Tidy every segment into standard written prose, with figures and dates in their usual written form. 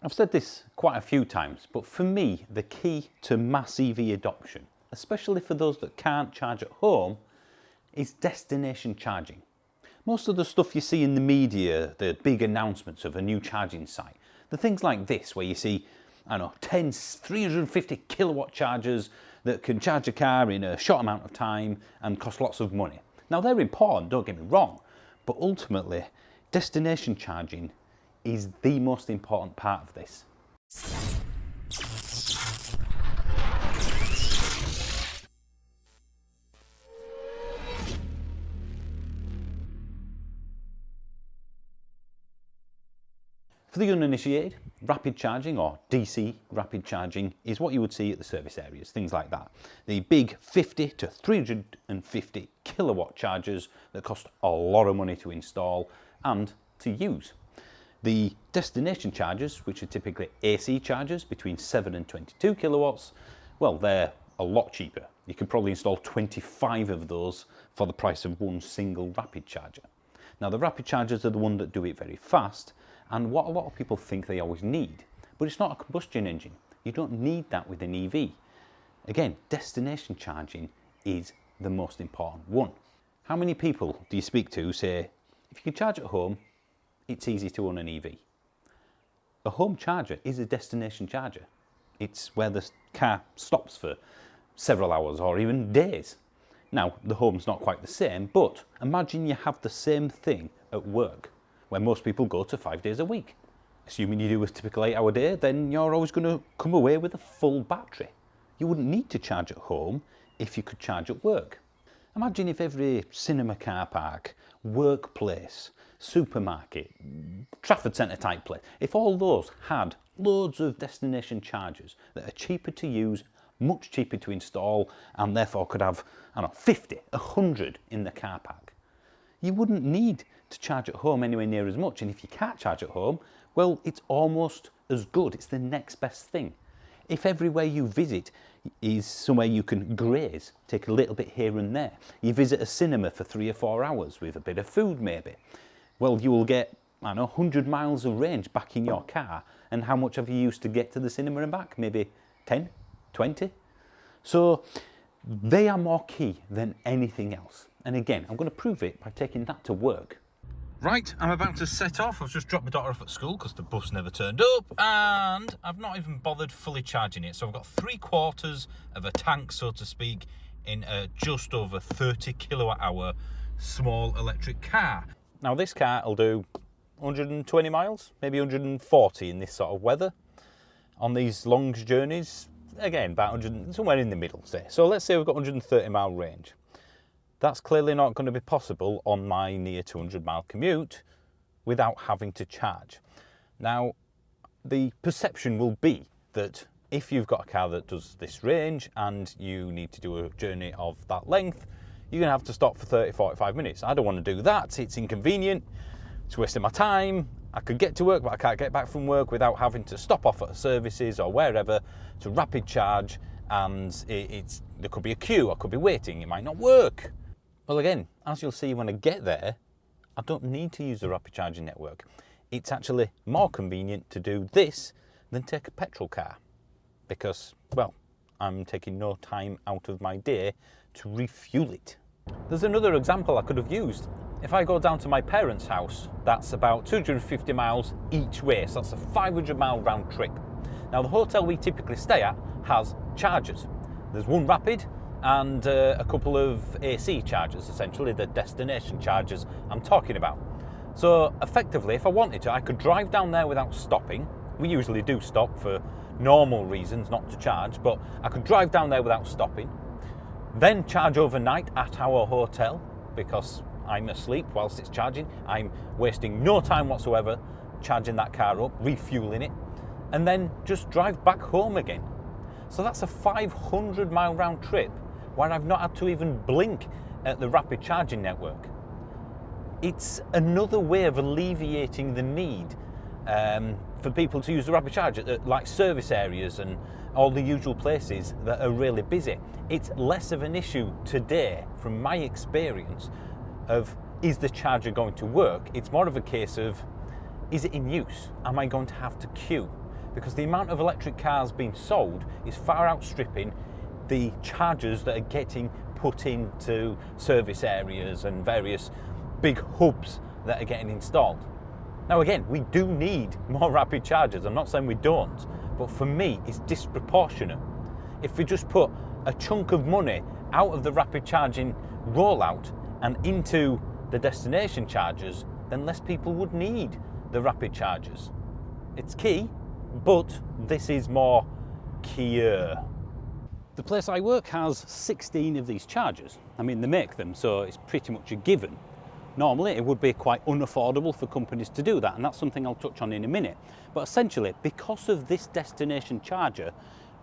I've said this quite a few times, but for me, the key to mass EV adoption, especially for those that can't charge at home, is destination charging. Most of the stuff you see in the media, the big announcements of a new charging site, the things like this where you see, 10 350 kilowatt chargers that can charge a car in a short amount of time and cost lots of money. Now they're important, don't get me wrong, but ultimately destination charging is the most important part of this. For the uninitiated, rapid charging or DC rapid charging is what you would see at the service areas, things like that. The big 50 to 350 kilowatt chargers that cost a lot of money to install and to use. The destination chargers, which are typically AC chargers between 7 and 22 kilowatts, well, they're a lot cheaper. You could probably install 25 of those for the price of one single rapid charger. Now, the rapid chargers are the one that do it very fast, and what a lot of people think they always need. But it's not a combustion engine. You don't need that with an EV. Again, destination charging is the most important one. How many people do you speak to who say, if you can charge at home, it's easy to own an EV? A home charger is a destination charger. It's where the car stops for several hours or even days. Now, the home's not quite the same, but imagine you have the same thing at work, where most people go to 5 days a week. Assuming you do a typical 8-hour day, then you're always going to come away with a full battery. You wouldn't need to charge at home if you could charge at work. Imagine if every cinema car park, workplace, supermarket, Trafford Centre type place, if all those had loads of destination chargers that are cheaper to use, much cheaper to install, and therefore could have, 50, 100 in the car park. You wouldn't need to charge at home anywhere near as much, and if you can't charge at home, well, it's almost as good. It's the next best thing. If everywhere you visit is somewhere you can graze, take a little bit here and there, you visit a cinema for 3 or 4 hours with a bit of food maybe, well, you will get, 100 miles of range back in your car, and how much have you used to get to the cinema and back? Maybe 10, 20? So they are more key than anything else. And again, I'm going to prove it by taking that to work. Right, I'm about to set off. I've just dropped my daughter off at school because the bus never turned up, and I've not even bothered fully charging it. So I've got 3/4 of a tank, so to speak, in a just over 30 kilowatt hour small electric car. Now this car will do 120 miles, maybe 140 in this sort of weather. On these long journeys, again, about 100, somewhere in the middle, say. So let's say we've got 130 mile range. That's clearly not going to be possible on my near 200 mile commute without having to charge. Now, the perception will be that if you've got a car that does this range and you need to do a journey of that length, you're going to have to stop for 30, 45 minutes. I don't want to do that. It's inconvenient. It's wasting my time. I could get to work, but I can't get back from work without having to stop off at services or wherever to rapid charge, and there could be a queue, I could be waiting, it might not work. Well, again, as you'll see when I get there, I don't need to use the rapid charging network. It's actually more convenient to do this than take a petrol car because, well, I'm taking no time out of my day to refuel it. There's another example I could have used. If I go down to my parents' house, that's about 250 miles each way, so that's a 500 mile round trip. Now, the hotel we typically stay at has chargers. There's one rapid and a couple of AC chargers, essentially the destination chargers I'm talking about. So effectively, if I wanted to, I could drive down there without stopping. We usually do stop for normal reasons, not to charge, but I could drive down there without stopping, then charge overnight at our hotel because I'm asleep whilst it's charging. I'm wasting no time whatsoever charging that car up, refueling it, and then just drive back home again. So that's a 500 mile round trip where I've not had to even blink at the rapid charging network. It's another way of alleviating the need for people to use the rapid charge at like service areas and all the usual places that are really busy. It's less of an issue today, from my experience, of is the charger going to work? It's more of a case of, is it in use? Am I going to have to queue? because the amount of electric cars being sold is far outstripping the chargers that are getting put into service areas and various big hubs that are getting installed. Now again, we do need more rapid chargers. I'm not saying we don't, but for me, it's disproportionate. If we just put a chunk of money out of the rapid charging rollout and into the destination chargers, then less people would need the rapid chargers. It's key, but this is more keyer. The place I work has 16 of these chargers. I mean, they make them, so it's pretty much a given. Normally, it would be quite unaffordable for companies to do that, and that's something I'll touch on in a minute. But essentially, because of this destination charger,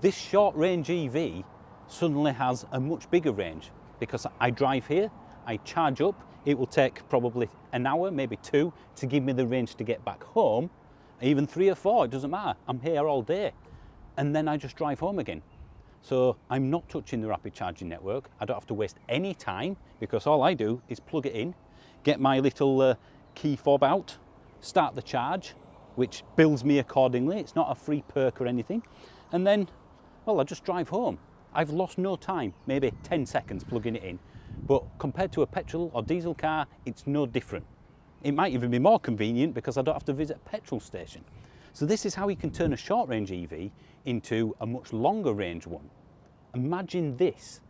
this short-range EV suddenly has a much bigger range, because I drive here, I charge up, it will take probably an hour, maybe 2, to give me the range to get back home, even 3 or 4, it doesn't matter, I'm here all day, and then I just drive home again. So I'm not touching the rapid charging network, I don't have to waste any time, because all I do is plug it in, get my little key fob out, start the charge, which bills me accordingly, it's not a free perk or anything, and then, well, I just drive home. I've lost no time, maybe 10 seconds plugging it in, but compared to a petrol or diesel car, it's no different. It might even be more convenient because I don't have to visit a petrol station. So this is how you can turn a short range EV into a much longer range one. Imagine this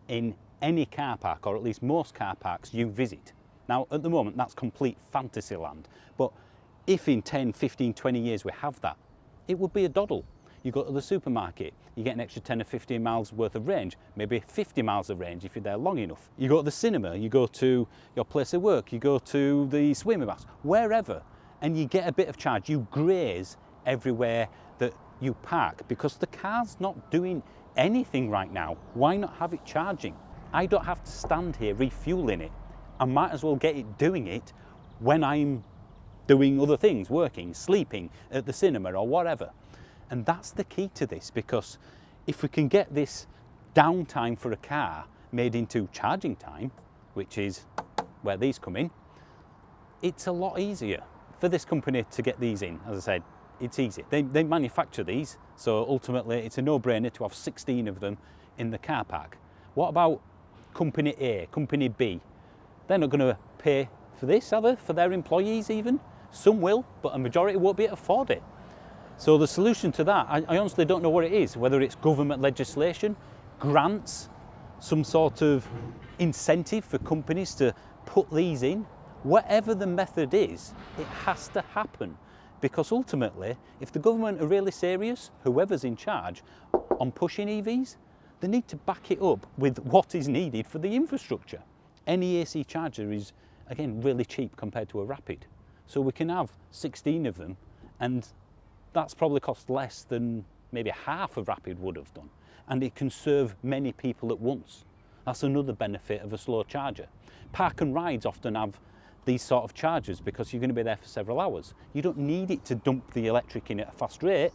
in any car park, or at least most car parks you visit. Now, at the moment, that's complete fantasy land, but if in 10, 15, 20 years we have that, it would be a doddle. You go to the supermarket, you get an extra 10 or 15 miles worth of range, maybe 50 miles of range if you're there long enough. You go to the cinema, you go to your place of work, you go to the swimming baths, wherever, and you get a bit of charge. You graze everywhere that you park because the car's not doing anything right now. Why not have it charging? I don't have to stand here refueling it. I might as well get it doing it when I'm doing other things, working, sleeping, at the cinema or whatever. And that's the key to this, because if we can get this downtime for a car made into charging time, which is where these come in, it's a lot easier for this company to get these in. As I said, it's easy. They manufacture these, so ultimately it's a no-brainer to have 16 of them in the car park. What about company A, company B? They're not going to pay for this, are they? For their employees even? Some will, but a majority won't be able to afford it. So the solution to that, I honestly don't know what it is, whether it's government legislation, grants, some sort of incentive for companies to put these in. Whatever the method is, it has to happen. Because ultimately, if the government are really serious, whoever's in charge, on pushing EVs, they need to back it up with what is needed for the infrastructure. Any AC charger is, again, really cheap compared to a rapid. So we can have 16 of them, and that's probably cost less than maybe half a rapid would have done. And it can serve many people at once. That's another benefit of a slow charger. Park and rides often have these sort of chargers because you're going to be there for several hours. You don't need it to dump the electric in at a fast rate.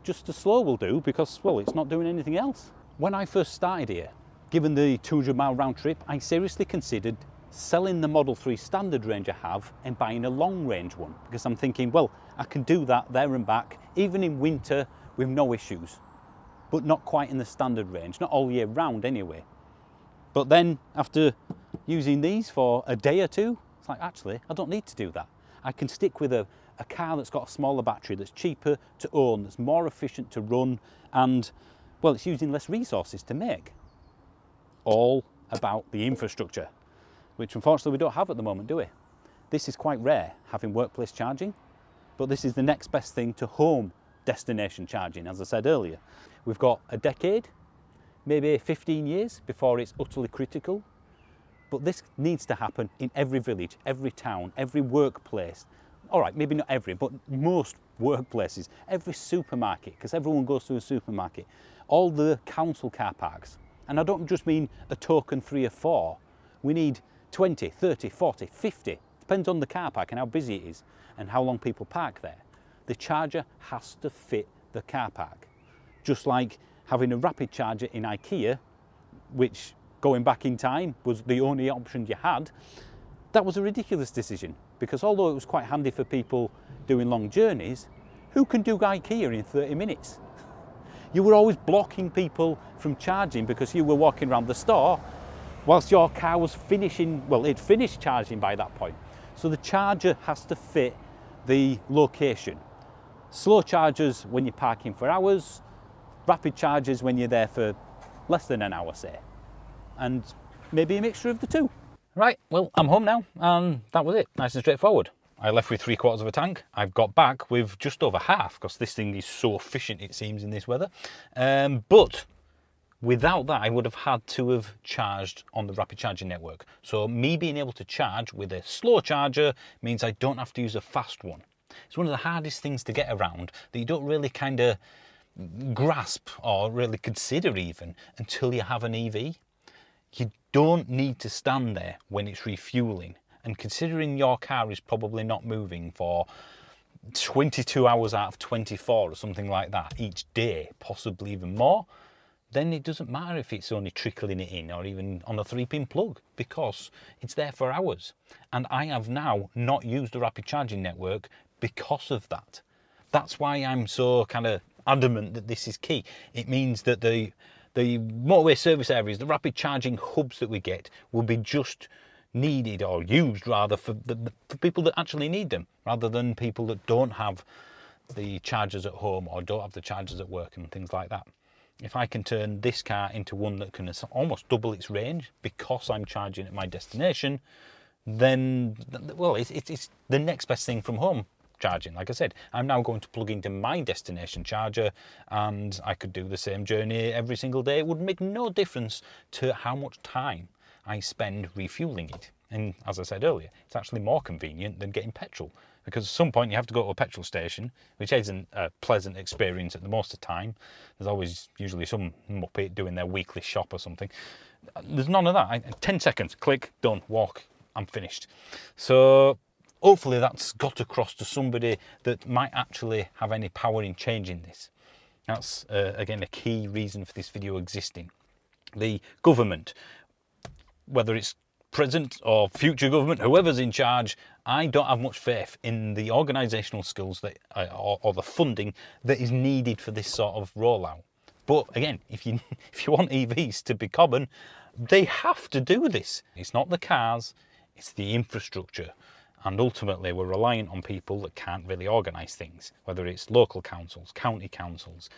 Just a slow will do because, well, it's not doing anything else. When I first started here, given the 200-mile round trip, I seriously considered selling the Model 3 standard range I have and buying a long range one, because I'm thinking, well, I can do that there and back, even in winter with no issues, but not quite in the standard range, not all year round anyway. But then after using these for a day or two, it's like, actually, I don't need to do that. I can stick with a car that's got a smaller battery, that's cheaper to own, that's more efficient to run, and, well, it's using less resources to make. All about the infrastructure, which unfortunately we don't have at the moment, do we? This is quite rare, having workplace charging, but this is the next best thing to home destination charging, as I said earlier. We've got a decade, maybe 15 years before it's utterly critical, but this needs to happen in every village, every town, every workplace. All right, maybe not every, but most workplaces, every supermarket, because everyone goes to a supermarket, all the council car parks. And I don't just mean a token 3 or 4. We need 20, 30, 40, 50, depends on the car park and how busy it is and how long people park there. The charger has to fit the car park. Just like having a rapid charger in IKEA, which going back in time was the only option you had, that was a ridiculous decision because although it was quite handy for people doing long journeys, Who can do IKEA in 30 minutes? You were always blocking people from charging because you were walking around the store whilst your car was finishing, well, it finished charging by that point. So the charger has to fit the location. Slow chargers when you're parking for hours, rapid chargers when you're there for less than an hour, say. And maybe a mixture of the two. Right, well, I'm home now, and that was it. Nice and straightforward. I left with 3/4 of a tank. I've got back with just over half, because this thing is so efficient, it seems, in this weather. But without that, I would have had to have charged on the rapid charging network. So me being able to charge with a slow charger means I don't have to use a fast one. It's one of the hardest things to get around that you don't really kind of grasp or really consider even until you have an EV. You don't need to stand there when it's refueling. And considering your car is probably not moving for 22 hours out of 24 or something like that each day, possibly even more, then it doesn't matter if it's only trickling it in or even on a 3-pin plug, because it's there for hours. And I have now not used the rapid charging network because of that. That's why I'm so kind of adamant that this is key. It means that the motorway service areas, the rapid charging hubs that we get, will be just needed, or used rather, for people that actually need them, rather than people that don't have the chargers at home or don't have the chargers at work and things like that. If I can turn this car into one that can almost double its range because I'm charging at my destination, then, well, it's the next best thing from home charging. Like I said, I'm now going to plug into my destination charger, and I could do the same journey every single day. It would make no difference to how much time I spend refueling it. And as I said earlier, it's actually more convenient than getting petrol, because at some point you have to go to a petrol station, which isn't a pleasant experience at the most of the time. There's always usually some muppet doing their weekly shop or something. There's none of that. 10 seconds, click, done, walk, I'm finished. So hopefully that's got across to somebody that might actually have any power in changing this. That's, again, a key reason for this video existing. The government, whether it's present or future government, whoever's in charge, I don't have much faith in the organisational skills that, or the funding that is needed for this sort of rollout. But again, if you want EVs to be common, they have to do this. It's not the cars, it's the infrastructure. And ultimately, we're reliant on people that can't really organise things, whether it's local councils, county councils,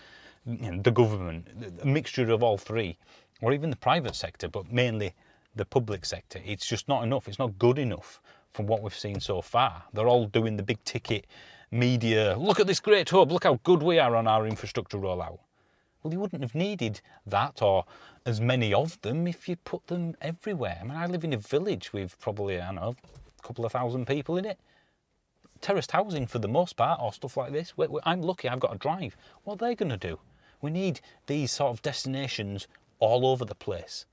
the government, a mixture of all three, or even the private sector, but mainly the public sector. It's just not enough. It's not good enough from what we've seen so far. They're all doing the big ticket media, look at this great hub, look how good we are on our infrastructure rollout. Well, you wouldn't have needed that or as many of them if you put them everywhere. I mean, I live in a village with probably, I don't know, a couple of thousand people in it. Terraced housing for the most part, or stuff like this. I'm lucky I've got a drive. What are they going to do? We need these sort of destinations all over the place.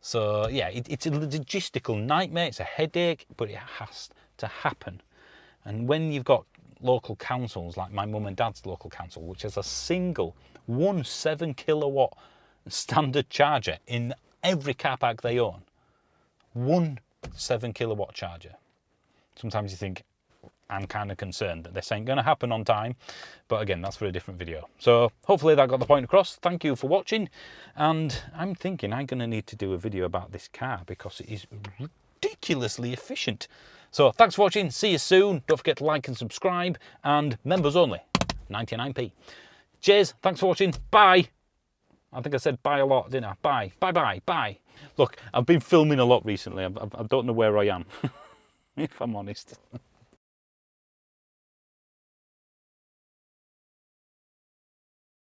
So yeah, it's a logistical nightmare, it's a headache, but it has to happen. And when you've got local councils, like my mum and dad's local council, which has a single 7 kilowatt standard charger in every car park they own, 7 kilowatt charger. Sometimes you think, I'm kind of concerned that this ain't going to happen on time, but again, that's for a different video. So hopefully that got the point across. Thank you for watching, and I'm thinking I'm going to need to do a video about this car because it is ridiculously efficient. So thanks for watching, see you soon. Don't forget to like and subscribe, and members only, 99p. Cheers, thanks for watching, bye. I think I said bye a lot, didn't I? Bye, bye, bye, bye. Look, I've been filming a lot recently. I don't know where I am, if I'm honest.